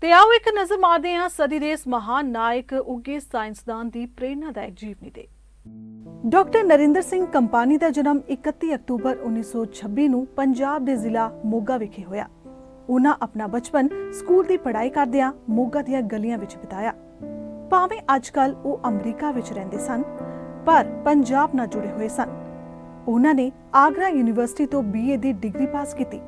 ਤੇ ਆਓ ਇੱਕ ਨਜ਼ਰ ਮਾਰਦੇ ਹਾਂ ਸਦੀ ਦੇ ਇਸ ਮਹਾਨ ਨਾਇਕ ਉੱਗੇ ਸਾਇੰਸਦਾਨ ਦੀ ਪ੍ਰੇਰਨਾਦਾਇਕ ਜੀਵਨੀ ਤੇ। ਡਾਕਟਰ ਨਰਿੰਦਰ ਸਿੰਘ ਕੰਪਾਨੀ ਦਾ ਜਨਮ 31 ਅਕਤੂਬਰ 1926 ਨੂੰ ਪੰਜਾਬ ਦੇ ਜ਼ਿਲ੍ਹਾ ਮੋਗਾ ਵਿਖੇ ਹੋਇਆ। ਉਹਨਾਂ ਆਪਣਾ ਬਚਪਨ ਸਕੂਲ ਦੀ ਪੜ੍ਹਾਈ ਕਰਦਿਆਂ ਮੋਗਾ ਦੀਆਂ ਗਲੀਆਂ ਵਿੱਚ ਬਿਤਾਇਆ। ਭਾਵੇਂ ਅੱਜਕੱਲ ਉਹ ਅਮਰੀਕਾ ਵਿੱਚ ਰਹਿੰਦੇ ਸਨ, ਪਰ ਪੰਜਾਬ ਨਾਲ ਜੁੜੇ ਹੋਏ ਸਨ। ਉਹਨਾਂ ਨੇ ਆਗਰਾ ਯੂਨੀਵਰਸਿਟੀ ਤੋਂ BA ਦੀ ਡਿਗਰੀ ਪਾਸ ਕੀਤੀ।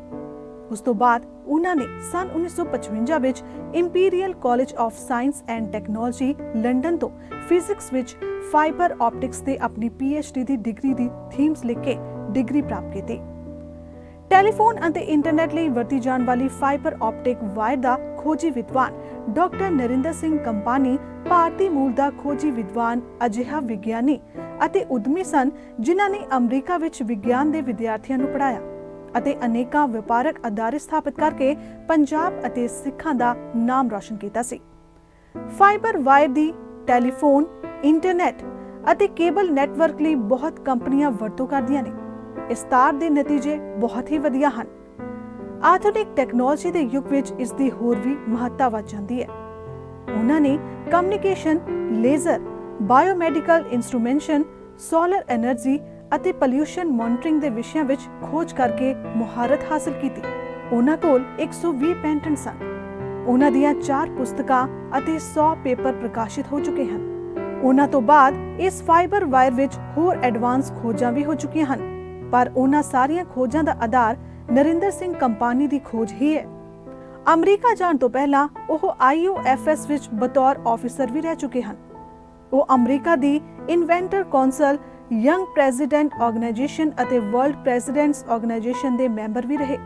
ਉਸ ਤੋਂ ਬਾਅਦ ਉਹਨਾਂ ਨੇ ਸਨ 1955 ਵਿੱਚ imperial college of science and technology London ਤੋਂ ਫਿਜ਼ਿਕਸ ਵਿੱਚ ਫਾਈਬਰ ਆਪਟਿਕਸ ਤੇ ਆਪਣੀ PhD ਦੀ ਡਿਗਰੀ ਦੀ ਥੀਮਸ ਲਿਖ ਕੇ ਡਿਗਰੀ ਪ੍ਰਾਪਤ ਕੀਤੀ। ਟੈਲੀਫੋਨ ਅਤੇ ਇੰਟਰਨੈਟ ਲਈ ਵਰਤੀ ਜਾਣ ਵਾਲੀ ਫਾਈਬਰ ਆਪਟਿਕ ਵਾਇਰ ਦਾ ਖੋਜੀ ਵਿਦਵਾਨ ਡਾਕਟਰ ਨਰਿੰਦਰ ਸਿੰਘ ਕੰਪਾਨੀ ਭਾਰਤੀ ਮੂਲ ਦਾ ਖੋਜੀ ਵਿਦਵਾਨ ਅਜਿਹਾ ਵਿਗਿਆਨੀ ਅਤੇ ਉਦਮੀ ਸਨ ਜਿਨ੍ਹਾਂ ਨੇ ਅਮਰੀਕਾ ਵਿੱਚ ਵਿਗਿਆਨ ਦੇ ਵਿਦਿਆਰਥੀਆਂ ਨੂੰ ਪੜ੍ਹਾਇਆ ਅਤੇ ਅਨੇਕਾਂ ਵਪਾਰਕ ਅਦਾਰੇ ਸਥਾਪਿਤ ਕਰਕੇ ਪੰਜਾਬ ਅਤੇ ਸਿੱਖਾਂ ਦਾ ਨਾਮ ਰੌਸ਼ਨ ਕੀਤਾ ਸੀ। ਫਾਈਬਰ ਵਾਇਰ ਦੀ ਟੈਲੀਫੋਨ, ਇੰਟਰਨੈਟ ਅਤੇ ਕੇਬਲ ਨੈਟਵਰਕ ਲਈ ਬਹੁਤ ਕੰਪਨੀਆਂ ਵਰਤੋਂ ਕਰਦੀਆਂ ਨੇ। ਇਸ ਤਾਰ ਦੇ ਨਤੀਜੇ ਬਹੁਤ ਹੀ ਵਧੀਆ ਹਨ। ਆਧੁਨਿਕ ਟੈਕਨੋਲੋਜੀ ਦੇ ਯੁੱਗ ਵਿੱਚ ਇਸ ਦੀ ਹੋਰ ਵੀ ਮਹੱਤਤਾ ਵੱਧ ਜਾਂਦੀ ਹੈ। ਉਹਨਾਂ ਨੇ communication, laser, biomedical instrumentation, solar energy ਅਤੇ ਪੋਲਿਊਸ਼ਨ ਮੋਨੀਟਰਿੰਗ ਦੇ ਵਿਸ਼ਿਆਂ ਵਿੱਚ ਖੋਜ ਕਰਕੇ ਮੁਹਾਰਤ ਹਾਸਲ ਕੀਤੀ। ਉਹਨਾਂ ਕੋਲ 120 ਪੈਟੈਂਟ ਸਨ। ਉਹਨਾਂ ਦੀਆਂ 4 ਪੁਸਤਕਾਂ ਅਤੇ 100 ਪੇਪਰ ਪ੍ਰਕਾਸ਼ਿਤ ਹੋ ਚੁੱਕੇ ਹਨ। ਉਹਨਾਂ ਤੋਂ ਬਾਅਦ ਇਸ ਫਾਈਬਰ ਵਾਇਰ ਵਿੱਚ ਹੋਰ ਐਡਵਾਂਸ ਖੋਜਾਂ ਵੀ ਹੋ ਚੁੱਕੀਆਂ ਹਨ, ਪਰ ਉਹਨਾਂ ਸਾਰੀਆਂ ਖੋਜਾਂ ਦਾ ਆਧਾਰ ਨਰਿੰਦਰ ਸਿੰਘ ਕੰਪਾਨੀ ਦੀ ਖੋਜ ਹੀ ਹੈ। ਅਮਰੀਕਾ ਜਾਣ ਤੋਂ ਪਹਿਲਾਂ ਉਹ IOFS ਵਿੱਚ ਬਤੌਰ ਆਫੀਸਰ ਵੀ ਰਹਿ ਚੁੱਕੇ ਹਨ। ਉਹ ਅਮਰੀਕਾ ਦੀ inventor council, young president organisation ਅਤੇ ਵਰਲਡ ਪ੍ਰੈਜ਼ੀਡੈਂਟਸ ਆਰਗੇਨਾਈਜੇਸ਼ਨ ਦੇ ਮੈਂਬਰ ਵੀ ਰਹੇ।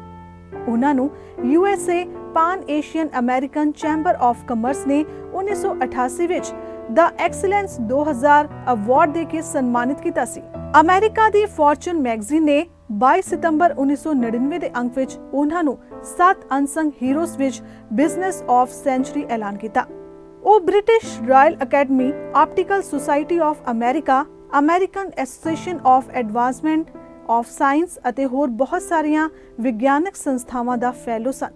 ਉਹਨਾਂ ਨੂੰ USA pan Asian American chamber of commerce ਨੇ 1988 ਵਿੱਚ ਦਾ ਐਕਸਲੈਂਸ 2000 ਅਵਾਰਡ ਦੇ ਕੇ ਸਨਮਾਨਿਤ ਕੀਤਾ ਸੀ। ਅਮਰੀਕਾ ਦੀ ਫੋਰਚੂਨ ਮੈਗਜ਼ੀਨ ਨੇ 22 ਸਤੰਬਰ 1999 ਦੇ ਅੰਕ ਵਿੱਚ ਉਹਨਾਂ ਨੂੰ 7 ਅਨਸੰਗ ਹੀਰੋਜ਼ ਵਿੱਚ ਬਿਜ਼ਨਸ ਆਫ ਸੈਂਚੁਰੀ ਐਲਾਨ ਕੀਤਾ। ਉਹ British Royal Academy, Optical Society of America, American Association of Advancement of Science ਅਤੇ ਹੋਰ ਬਹੁਤ ਸਾਰੀਆਂ ਵਿਗਿਆਨਕ ਸੰਸਥਾਵਾਂ ਦਾ ਫੈਲੋ ਸਨ।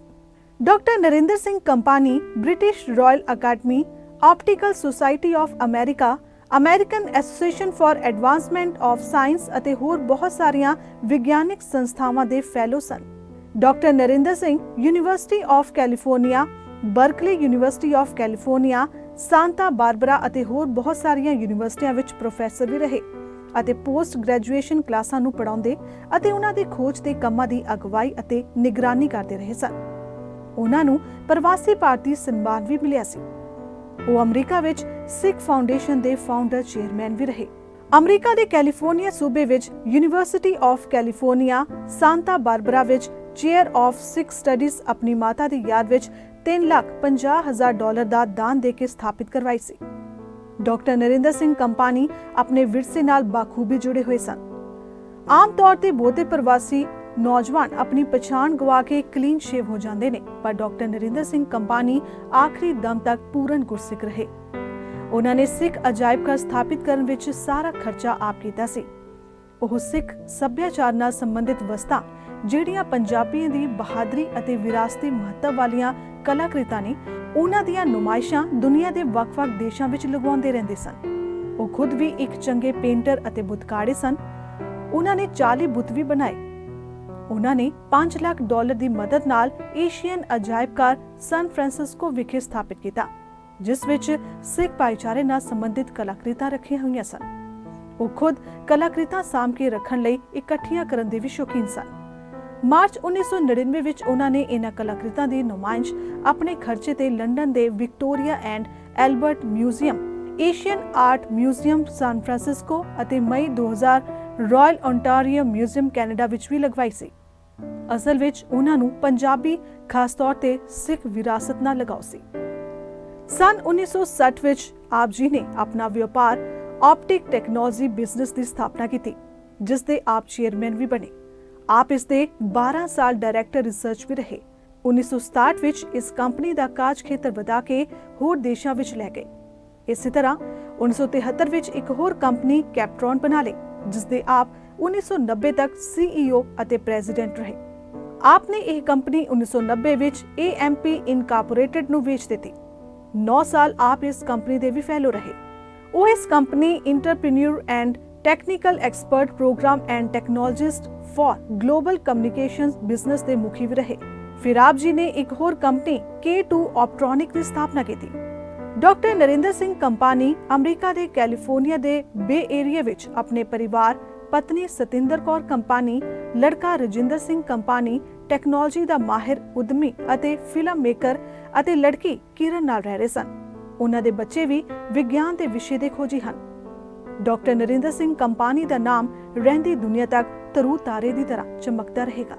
Doctor Narinder Singh Kapany British Royal Academy, Optical Society of America, American Association for Advancement of Science ਅਤੇ ਹੋਰ ਬਹੁਤ ਸਾਰੀਆਂ ਵਿਗਿਆਨਕ ਸੰਸਥਾਵਾਂ ਦੇ ਫੈਲੋ ਸਨ। Doctor Narinder Singh University of California, Berkeley University of California, Santa Barbara ਅਤੇ ਹੋਰ ਬਹੁਤ ਸਾਰੀਆਂ ਯੂਨੀਵਰਸਿਟੀਆਂ ਵਿੱਚ ਪ੍ਰੋਫੈਸਰ ਵੀ ਰਹੇ ਅਤੇ ਪੋਸਟ ਗ੍ਰੈਜੂਏਸ਼ਨ ਕਲਾਸਾਂ ਨੂੰ ਪੜ੍ਹਾਉਂਦੇ ਅਤੇ ਉਹਨਾਂ ਦੀ ਖੋਜ ਦੇ ਕੰਮਾਂ ਦੀ ਅਗਵਾਈ ਅਤੇ ਨਿਗਰਾਨੀ ਕਰਦੇ ਰਹੇ ਸਨ। ਉਹਨਾਂ ਨੂੰ ਪ੍ਰਵਾਸੀ ਭਾਰਤੀ ਸਨਮਾਨ ਵੀ ਮਿਲਿਆ ਸੀ। ਉਹ ਅਮਰੀਕਾ ਵਿੱਚ ਸਿੱਖ ਫਾਊਂਡੇਸ਼ਨ ਦੇ ਫਾਊਂਡਰ ਚੇਅਰਮੈਨ ਵੀ ਰਹੇ। ਅਮਰੀਕਾ ਦੇ ਕੈਲੀਫੋਰਨੀਆ ਸੂਬੇ ਵਿੱਚ university of California, Santa Barbara ਵਿੱਚ ਚੇਅਰ ਆਫ ਸਿੱਖ ਸਟੱਡੀਜ਼ ਆਪਣੀ ਮਾਤਾ ਦੀ ਯਾਦ ਵਿੱਚ $3,50,000 ਦਾ ਦਾਨ ਦੇ ਕੇ ਸਥਾਪਿਤ ਕਰਵਾਈ ਸੀ। ਡਾਕਟਰ ਨਰਿੰਦਰ ਸਿੰਘ ਕੰਪਾਨੀ ਆਪਣੇ ਵਿਰਸੇ ਨਾਲ ਬਾਖੂਬੀ ਜੁੜੇ ਹੋਏ ਸਨ। ਆਮ ਤੌਰ ਤੇ ਬਹੁਤੇ ਪ੍ਰਵਾਸੀ ਨੌਜਵਾਨ ਆਪਣੀ ਪਛਾਣ ਗਵਾ ਕੇ ਕਲੀਨ ਸ਼ੇਵ ਹੋ ਜਾਂਦੇ ਨੇ, ਪਰ ਡਾਕਟਰ ਨਰਿੰਦਰ ਸਿੰਘ ਕੰਪਾਨੀ ਆਖਰੀ ਦਮ ਤੱਕ ਪੂਰਨ ਗੁਰਸਿੱਖ ਰਹੇ। ਉਹਨਾਂ ਨੇ ਸਿੱਖ ਅਜਾਇਬ ਘਰ ਸਥਾਪਿਤ ਕਰਨ ਵਿੱਚ ਸਾਰਾ ਖਰਚਾ ਆਪ ਕੀਤਾ ਸੀ। ਉਹ ਸਿੱਖ ਸੱਭਿਆਚਾਰ ਨਾਲ ਸੰਬੰਧਿਤ ਵਸਤਾਂ ਜਿਹੜੀਆਂ ਪੰਜਾਬੀਆਂ ਦੀ ਬਹਾਦਰੀ ਅਤੇ ਵਿਰਾਸਤੀ ਮਹੱਤਵ ਵਾਲੀਆਂ ਕਲਾਕ੍ਰਿਤਾਂ ਨੇ, ਉਹਨਾਂ ਦੀਆਂ ਨੁਮਾਇਸ਼ਾਂ ਦੁਨੀਆ ਦੇ ਵੱਖ-ਵੱਖ ਦੇਸ਼ਾਂ ਵਿੱਚ ਲਗਾਉਂਦੇ ਰਹਿੰਦੇ ਸਨ। ਉਹ ਖੁਦ ਵੀ ਇੱਕ ਚੰਗੇ ਪੇਂਟਰ ਅਤੇ ਬੁੱਤਕਾੜੇ ਸਨ। ਉਹਨਾਂ ਨੇ 40 ਬੁੱਤ ਵੀ ਬਣਾਏ। ਉਹਨਾਂ ਨੇ $5 ਲੱਖ ਦੀ ਮਦਦ ਨਾਲ ਏਸ਼ੀਅਨ ਅਜਾਇਬ ਘਰ ਸਨ ਫ੍ਰਾਂਸਿਸਕੋ ਵਿਖੇ ਸਥਾਪਿਤ ਕੀਤਾ, ਜਿਸ ਵਿੱਚ ਸਿੱਖ ਭਾਈਚਾਰੇ ਨਾਲ ਸੰਬੰਧਿਤ ਕਲਾਕ੍ਰਿਤਾਂ ਰੱਖੀਆਂ ਹੋਈਆਂ ਸਨ। ਉਹ ਖੁਦ ਕਲਾਕ੍ਰਿਤਾਂ ਸਾਂਭ ਕੇ ਰੱਖਣ ਲਈ ਇਕੱਠੀਆਂ ਕਰਨ ਦੇ ਵੀ ਸ਼ੌਕੀਨ ਸਨ। ਮਾਰਚ 1999 ਵਿੱਚ ਉਹਨਾਂ ਨੇ ਇਹਨਾਂ ਕਲਾਕ੍ਰਿਤਾਂ ਦੀ ਨੁਮਾਇਸ਼ ਆਪਣੇ ਖਰਚੇ ਤੇ ਲੰਡਨ ਦੇ Victoria and Albert museum, Asian art museum San Francisco ਅਤੇ ਮਈ 2000 ਰਾਇਲ ਓਨਟਾਰੀਓ ਮਿਊਜ਼ੀਅਮ ਕੈਨੇਡਾ ਵਿੱਚ ਵੀ ਲਗਵਾਈ ਸੀ। ਅਸਲ ਵਿੱਚ ਉਹਨਾਂ ਨੂੰ ਪੰਜਾਬੀ, ਖਾਸ ਤੌਰ ਤੇ ਸਿੱਖ ਵਿਰਾਸਤ ਨਾਲ ਲਗਾਓ ਸੀ। ਸਨ 1960 ਵਿੱਚ ਆਪ ਜੀ ਨੇ ਆਪਣਾ ਵਪਾਰ ਆਪਟਿਕ ਟੈਕਨੋਲੋਜੀ ਬਿਜ਼ਨਸ ਦੀ ਸਥਾਪਨਾ ਕੀਤੀ, ਜਿਸ ਦੇ ਆਪ ਚੇਅਰਮੈਨ ਵੀ ਬਣੇ। ਆਪ ਇਸ ਦੇ 12 ਸਾਲ ਡਾਇਰੈਕਟਰ ਰਿਸਰਚ ਵੀ ਰਹੇ। 1967 ਵਿੱਚ ਇਸ ਕੰਪਨੀ ਦਾ ਕਾਰਜ ਖੇਤਰ ਵਧਾ ਕੇ ਹੋਰ ਦੇਸ਼ਾਂ ਵਿੱਚ ਲੈ ਗਏ। ਇਸੇ ਤਰ੍ਹਾਂ 1973 ਵਿੱਚ ਇੱਕ ਹੋਰ ਕੰਪਨੀ ਕੈਪਟ੍ਰੌਨ ਬਣਾ ਲਈ, ਜਿਸ ਦੇ ਆਪ 1990 ਤੱਕ CEO ਅਤੇ ਪ੍ਰੈਜ਼ੀਡੈਂਟ ਰਹੇ। ਆਪਨੇ ਇਹ ਕੰਪਨੀ 1990 ਵਿੱਚ AMP ਇਨਕਾਰਪੋਰੇਟਡ ਨੂੰ ਵੇਚ ਦਿੱਤੀ। 9 ਸਾਲ ਆਪ ਇਸ ਕੰਪਨੀ ਦੇ ਵੀ ਫੈਲੋ ਰਹੇ। ਉਹ ਇਸ company entrepreneur and technical expert programme and technologist for global communications business ਦੇ ਮੁਖੀ ਵੀ ਰਹੇ। ਫਿਰ ਆਪ ਜੀ ਨੇ ਇੱਕ ਹੋਰ ਕੰਪਨੀ K2 ਆਪਟ੍ਰੋਨਿਕ ਦੀ ਸਥਾਪਨਾ ਕੀਤੀ। ਡਾਕਟਰ ਨਰਿੰਦਰ ਸਿੰਘ ਕੰਪਾਨੀ ਅਮਰੀਕਾ ਦੇ ਕੈਲੀਫੋਰਨੀਆ ਦੇ ਬੇ ਏਰੀਆ ਵਿੱਚ ਆਪਣੇ ਪਰਿਵਾਰ, ਪਤਨੀ ਸਤਿੰਦਰ ਕੌਰ ਕੰਪਾਨੀ, ਲੜਕਾ ਰਜਿੰਦਰ ਸਿੰਘ ਕੰਪਾਨੀ ਟੈਕਨੋਲੋਜੀ ਦਾ ਮਾਹਿਰ ਉਦਮੀ ਅਤੇ ਫਿਲਮ ਮੇਕਰ ਅਤੇ ਲੜਕੀ ਕਿਰਨ ਨਾਲ ਰਹਿ ਰਹੇ ਸਨ। ਉਹਨਾਂ ਦੇ ਬੱਚੇ ਵੀ ਵਿਗਿਆਨ ਦੇ ਵਿਸ਼ੇ ਦੇ ਖੋਜੀ ਹਨ। ਡਾਕਟਰ ਨਰਿੰਦਰ ਸਿੰਘ ਕੰਪਾਨੀ ਦਾ ਨਾਮ ਰਹਿੰਦੀ ਦੁਨੀਆ ਤੱਕ ਤਰੂ ਤਾਰੇ ਦੀ ਤਰ੍ਹਾਂ ਚਮਕਦਾ ਰਹੇਗਾ।